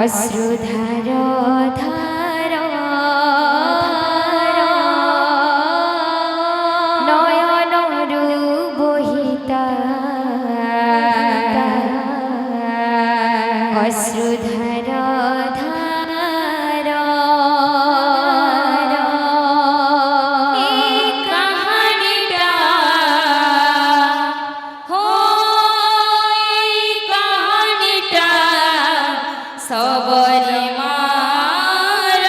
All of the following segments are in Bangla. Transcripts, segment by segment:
অশ্রুধার ধার নয়নরু বহিতা অশ্রুধার ধার এই কাহানিটা এই কাহানিটা সবরি মার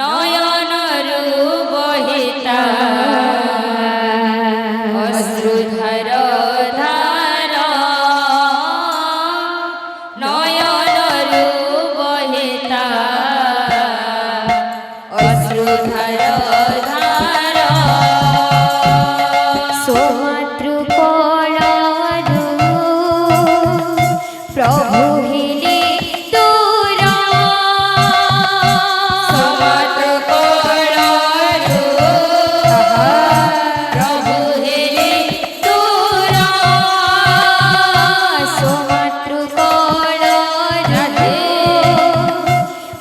নয়নরু বহিতা অশ্রুধার ধার নয়নরু বহিতা অশ্রুধার ধার সোমাতৃ কোলরু প্রভু হিলি দূর সোমাতৃ কোলরু প্রভু হিলি দূর সোমাতৃ কোলরু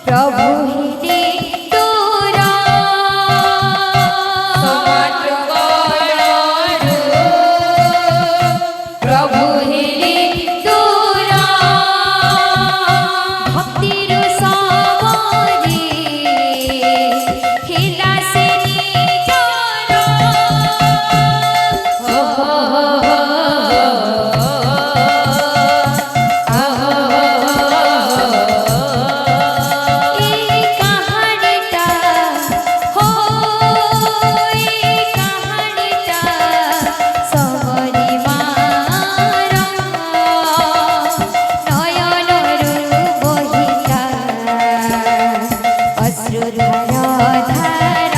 প্রভু হিলি দূর সোমাতৃ কোলরু প্রভু হিলি দূর ভক্তির সবরি হিলা সে নিজর এই কাহানিটা এই কাহানিটা সবরি মার নয়নরু বহিতা অশ্রুধার ধার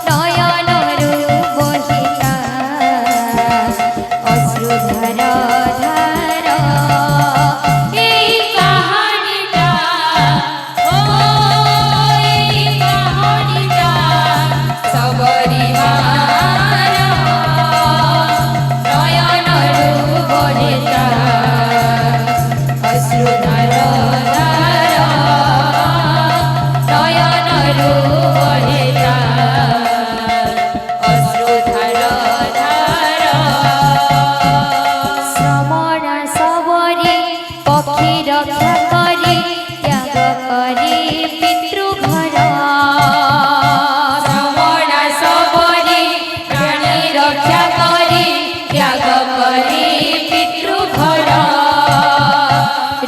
নয়নরু বহিতা অশ্রুধার ধার এই কাহানিটা এই কাহানিটা সবরি মার নয়নরু বহিতা অশ্রুধার ধার নয়নরু বহিতা অশ্রুধার ধার শ্রমণা সবরি পক্ষী রক্ষা করি ত্যাগ করি পিতৃঘর শ্রমণা সবরি প্রাণী রক্ষা করি ত্যাগ করি পিতৃঘর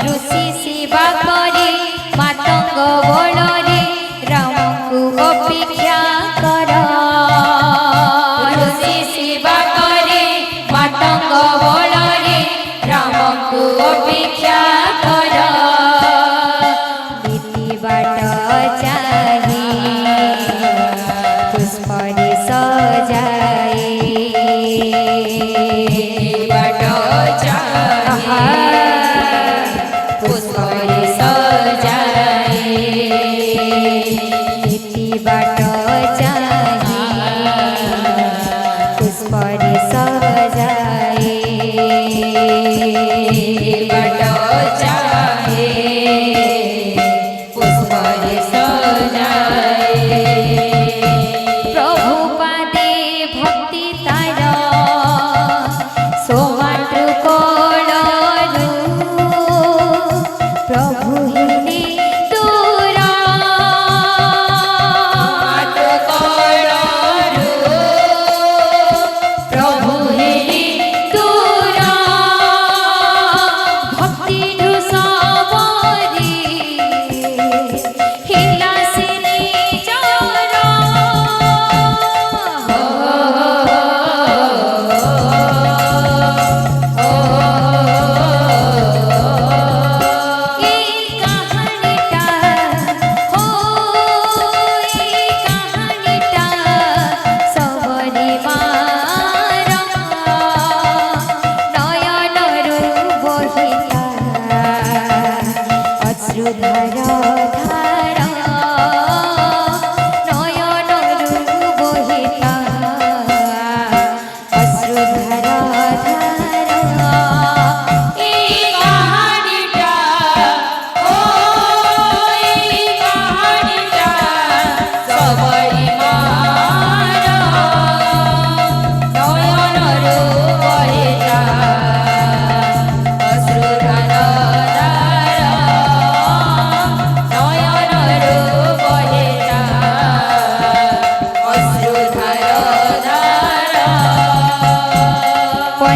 ঋষি সেবা করি মাতঙ্গ বଳରେ রামଙ୍କୁ অপেক্ষা কর ঋষি সেবা করি মাতঙ্গ বଳରେ রামଙ୍କୁ অপেক্ষা কর নীতি বাଟ চাহি পুষ্পরে সজাই বাଟ চাহি পুষ্পরে সজাই নীতি বাট চাহি পুষ্পরে সজাই বাট চাহি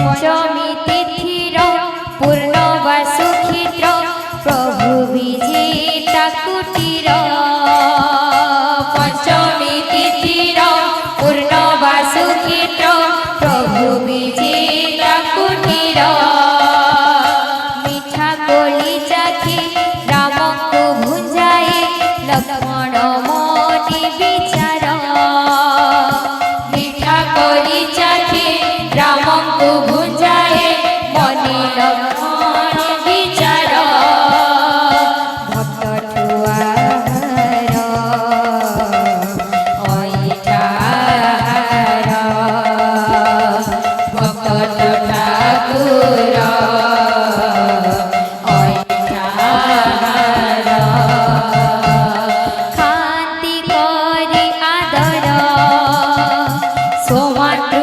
पंचमी तिथिर पूर्णवासु क्षित्र प्रभु विजेता कुटीर पंचमी तिथिर पूर्णवासु क्षित्र प्रभु विजेता कुटीर मीठा कोली चाखी राम को भुंजाए लक्ष्मण मोनि विचार मीठा कोली चाखी राम को भुंजाए मनि लक्ष्मण विचार भक्त ठुआर ऐठार भक्त ठाकुर ऐठार खान्ति करी आदर सोमात्र